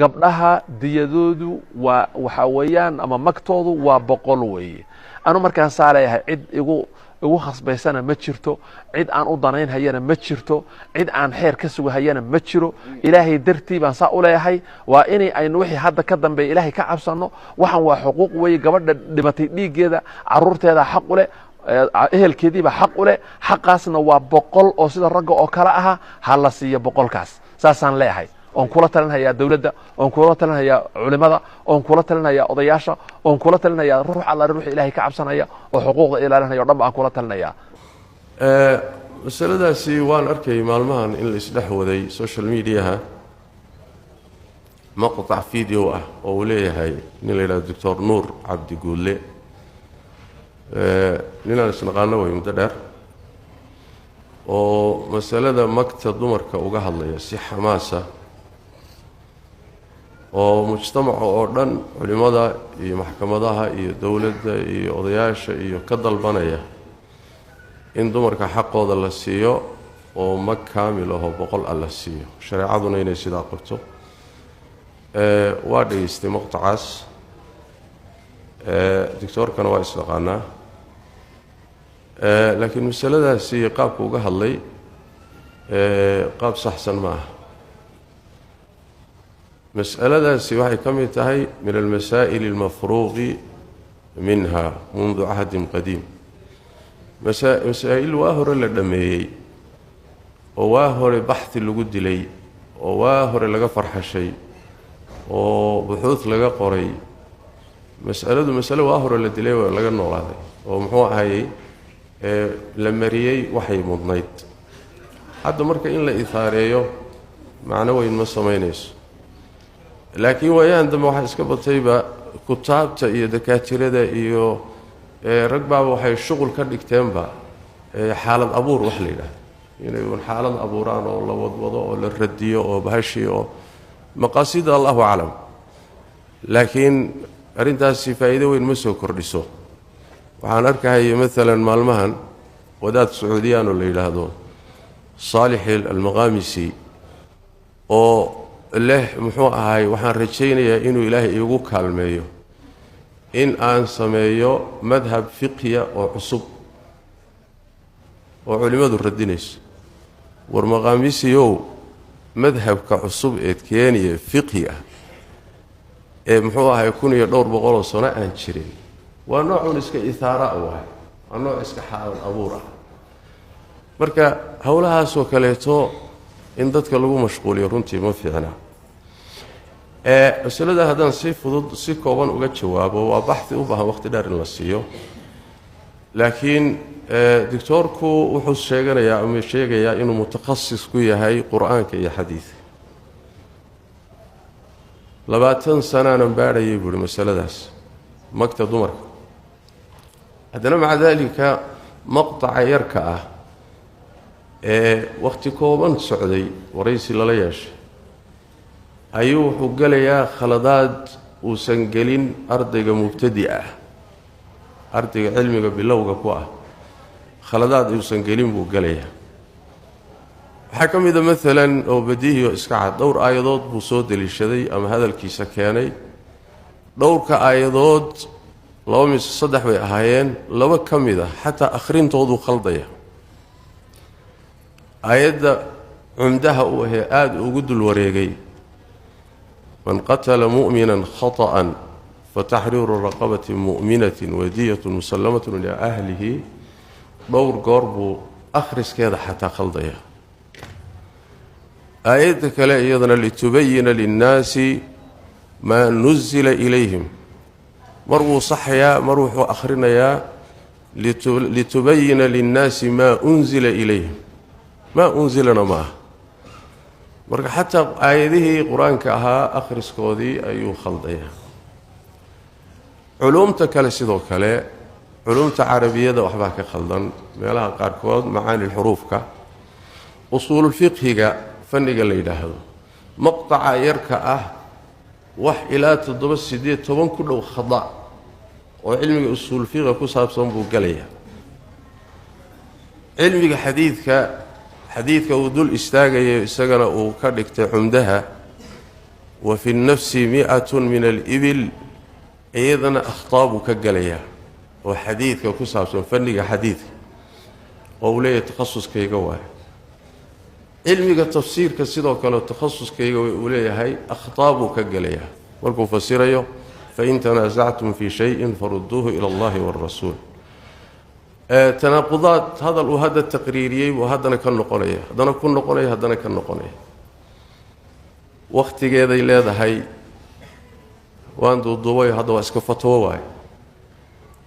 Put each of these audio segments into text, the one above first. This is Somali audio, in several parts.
gabdhaha diyadoodu waa waxa weeyaan ama magtoodu waa 100 weeye anu markaan saaleeyahay cid igu khasbaysana ma jirto cid aan u danayn hayana ma jirto cid aan xeer ka sugo hayana ma jiro ilaahay dartii baan saa u leeyahay waa inay aynu wixii hadda ka dambeey ilaahay ka cabsano waxan waa xuquuq weeye gabadha dhimatay dhiigeeda caruurteeda xaq u leh ehelkeedii ba xaq u leh xaqaasna waa 100 oo sida ragga oo kala aha hala siiyo 100kaas saasaan leeyahay on kula talinaya dawladda on kula talinaya culimada on kula talinaya odayaasha on kula talinaya ruux alla ruux ilaahay ka cabsanaya oo xuquuqda ilaalinaya dhanba aan kula talinaya masaladaasi waan arkay maalmahan in la isdhex waday social media maqtac video oo uu leeyahay nin la yiraahdo Dr. Nuur Cabdi Guule ninaan isnaqaano way muddo dheer oo masalada magta dumarka uga hadlaya si xamaasa oo mujtamaca oo dhan culimada iyo maxkamadaha iyo dawladda iyo odayaasha iyo ka dalbanaya in dumarka xaqooda la siiyo oo mag kaamil ah oo 100 la siiyo shariicaduna inay sidaa qabto waa dhaystay maqtacaas doctorkana waa isaqaanaa laakiin masaladaasi qaabka uga hadlay qaab saxsan ma aha مسألة waxay kamid tahay من المسائل المفروغ منها منذ عهد قديم مسائل واهر لدميي واهر بحث لو دلي واهر laga farxashay oo buxuud laga qoray مسألة واهر la dilay oo laga noolaaday oo muxuu ahaayay la mariyay waxay mudnayd hadda marka in la ithaareeyo macna weyn ma sameynayso laakiin wayaan dama waxa iska batayba kutaabta iyo dakatirada iyo rag baa waxay shaqul ka dhigteenba xaalad abuur wax leeyahay inay uu xaalad abuuraan oo la wadwado oo la radiyo oo bahashi oo maqasid Allahu a'lam laakiin arintaasi faa'iido weyn ma soo kordhiso waxaan arkahay midalan maalmahan wadaad Sacuudiyaan oo la yiraahdo Salih al-Maghamisi oo الله muxuu ahay waxaan rajaynayaa inuu ilaahay igu kaalmeeyo in aan sameeyo madhab fiqhiya oo cusub oo culimadu radinayso war maqaamisiyo madhabka cusub ee Kenya fiqhiya ee muxuu ahay 1200 sano aan jirin waa nooc iska ithaara ah waa nooc iska xaalad abuur ah marka hawlahaas oo kaleeto in dadka lagu mashquuliyo runtii ma fiicna masalada hadan si fudud si kooban uga jawaabo waa baxthi u baahan waqti dheer in la siiyo laakiin doctorku wuxuu sheegayaa inuu mutakhassis ku yahay quraanka iyo xadiiska 20 sano aan baarayay buu masaladaas magta dumarka hadana maca dalika maqtaca yarka ah waqti kooban socday waraysi la yeeshay ayuu wuxuu galayaa khaladaad uu san gelin ardayga mubtadi ah ardayga cilmiga bilowga ku ah khaladaad uu san gelin buu galayaa waxa kamid ah midalan oo badiiyo iska cad dhowr aayadood buu soo dalishaday ama hadalkiisa keenay dhowrka aayadood laba mis saddex way ahaayeen laba kamid ah xataa akhrintoodu khaldaya ayada cumdaha uu aad ugu dul wareegay من قتل مؤمنا خطأ فتحرير رقبة مؤمنة ودية مسلمة لأهله دور قرب أخرس كذا حتى خلضيها آياتك لا أيضا لتبين للناس ما نزل إليهم مروا صحيا مروح أخرنا يا لتبين للناس ما أنزل إليهم ما أنزلنا معه marka xataa aayadihii quraanka ahaa akhriskoodii ayuu khaldaya culumta kale sidoo kale culumta carabiyada waxba ka khaldan meelaha qaar kood macaani xurufka usul fiqhiga fanniga la yiraahdo maqtaca yarka ah wax ila 7 ku dhow khada oo cilmiga usul fiqhiga ku saabsan buu galaya cilmiga xadiidka uu dul istaagayo isagana uu ka dhigtay cumdaha وفي النفس 100 من الإبل أيضا أخطاب كجليا وحديث كوسابسون فني حديث أولية تخصص كيجوا علمي التفسير كسيدو كانوا تخصص كيجوا أولية هاي أخطاب كجليا والكم فسيريو فإن تنازعتم في شيء فردوه إلى الله والرسول تناقضات هذا التقريري وهذا كان نقوليه هذا كن نقوليه هذا كان نقوليه وقت جاء إلى هاي وأن الضوء هذا واسكفتوه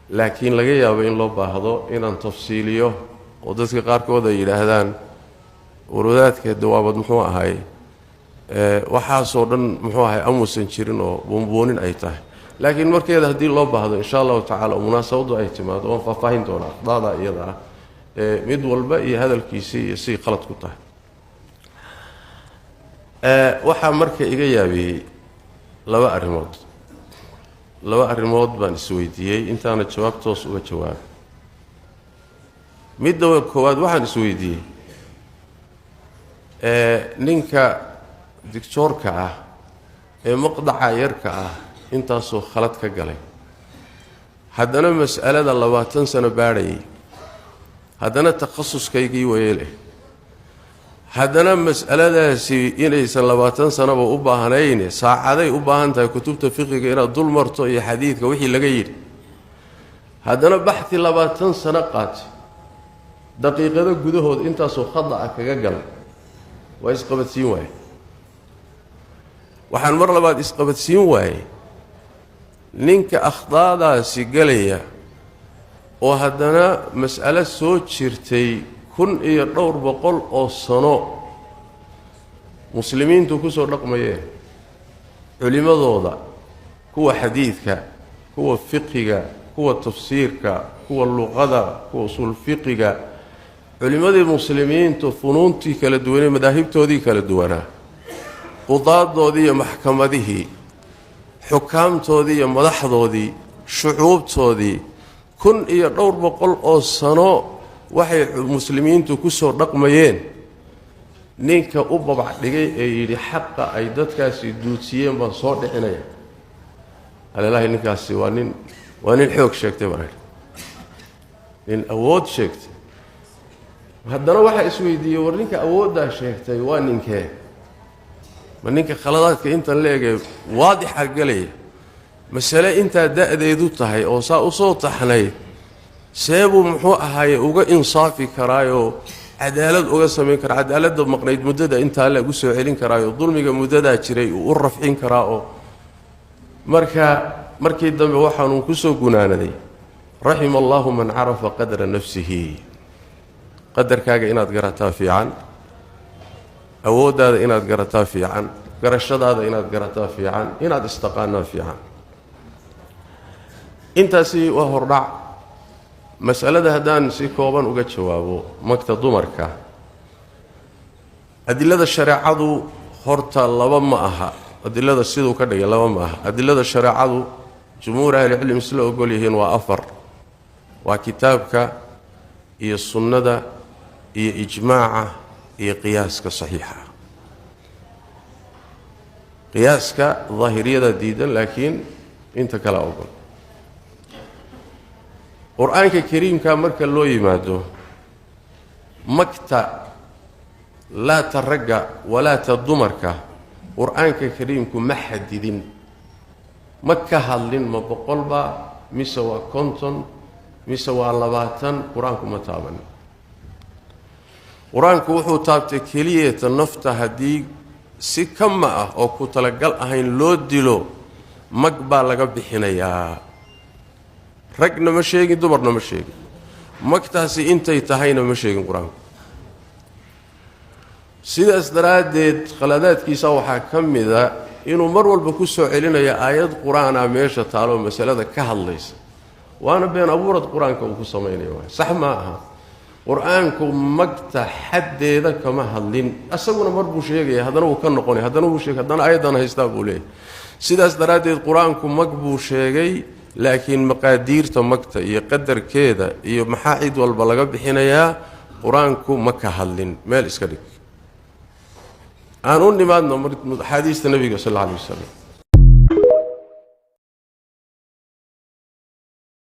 لكن لقيا بين الله هذا إن تفصيليه ودرس قاركوده إلى هذان ورودات كدواب محوها هاي وحاصورن محوها هاي أموسن شيرين وبونبونين أيته لكن مركز هدي الله هذا إن شاء الله تعالى مناسبة اعتماد وفاهين دونا ضادا إيضا مد والباقي هذا الكيسي يسي خلط كتاه waxaa marka iga yaabiyey laba arrimood baan isweydiiyey intaana jawaab toos uga jawaab midda koowaad waxaan isweydiiyey ninka dictorka ah ee maqdaca yarka ah intaasoo khalad ka galay haddana mas'alada 20 sano baadhayay haddana takhasuskaygii weeyay haddana mas'aladaasi inaysan 20 sanaba u baahnayn saacaday u baahan tahay kutubta fiqiga inaad dul marto iyo xadiidka wixii laga yiri haddana baxthi 20 sano qaat daqiiqado gudahood intaasoo khada ah kaga gal waa isqabadsiin waay waxaan mar labaad isqabadsiin waay ninka akhdaadaasi galaya oo haddana mas'alo soo jirtay 1200 oo sano muslimiintu ku soo dhaqmayeen culimadooda kuwa xadiidka kuwa fiqiga kuwa tafsiirka kuwa luqada kuwa usul fiqiga culimadii muslimiintu funuuntii kala duwan madaahibtoodii kala duwanaa qudaadoodii iyo maxkamadihii xukaamtoodii iyo madaxdoodii shucuubtoodii 1200 oo sano waxay muslimiintu ku soo dhaqmayeen ninka u babac dhigay ee yiri xaqa ay dadkaasi duudsiyeen baan soo dhicinaya alaahi ninkaasi waa nin xoog sheegtay baan nin awood sheegtay haddana waxa isweydiiyay war ninka awoodda sheegtay waa ninkee ma ninka khaladaadka inta leegay waadixa galay mas'ala inta da'deedu tahay oo saa u soo taxnay seebu muxuu ahaay uga insaafi karaayo cadaalad uga sameyn karaa cadaaladda maqnayd muddada inta la ugu soo celin karaayo dulmiga muddada jiray uu rafcin karaa oo markii dambe waxaanu ku soo gunaanaday rahim Allahu man arafa qadra nafsihi qadarkaaga inaad garataa fiican awoodaada inaad garataa fiican garashadaada inaad garataa fiican inaad istaqaanaa fiican intaasi waa hordhac مسألة هدان سيكوبا uga jawaabo magta dumarka adillada shariicadu horta laba ma aha adillada sidoo ka dhigay laba ma aha adillada shariicadu jumhuur ahli cilmi isla ogol yihiin waa afar waa kitaabka iyo sunnada iyo ijmaaca iyo qiyaaska saxiixa qiyaaska zaahiriyada diidan laakiin inta kala ogol quraanka kariimka marka loo yimaado makta la taraga wala tadumarka quraanka kariimku ma xadidin makka hadlin ma boqolba mise waa konton mise waa 20 quraanku ma taaban quraanku wuxuu taabtay kaliya nafta hadii si kama ah oo ku talagal ahayn loo dilo magba laga bixinayaa ragna ma sheegin dumarna ma sheegin magtaasi intay tahayna ma sheegin quraanku sidaas daraadeed khaladaadkiisa waxa kamida inuu mar walba ku soo celinayo aayad quraan ah meesha taalo mas'alada ka hadlaysa waana been abuurad quraanka uu ku sameeyo sax ma aha quraanku magta xadeeda kama hadlin asaguna mar buu sheegay hadana uu ka noqonay hadana uu sheegay hadana aayadan haysta buu leeyahay sidaas daraadeed quraanku mag buu sheegay laakiin maqaadiirta magta iyo qadarkeeda iyo maxaa'id walba laga bixinayaa quraanku ma ka hadlin meel iska dhig aan u nimaadno xadiista nabiga sallallahu alayhi wasallam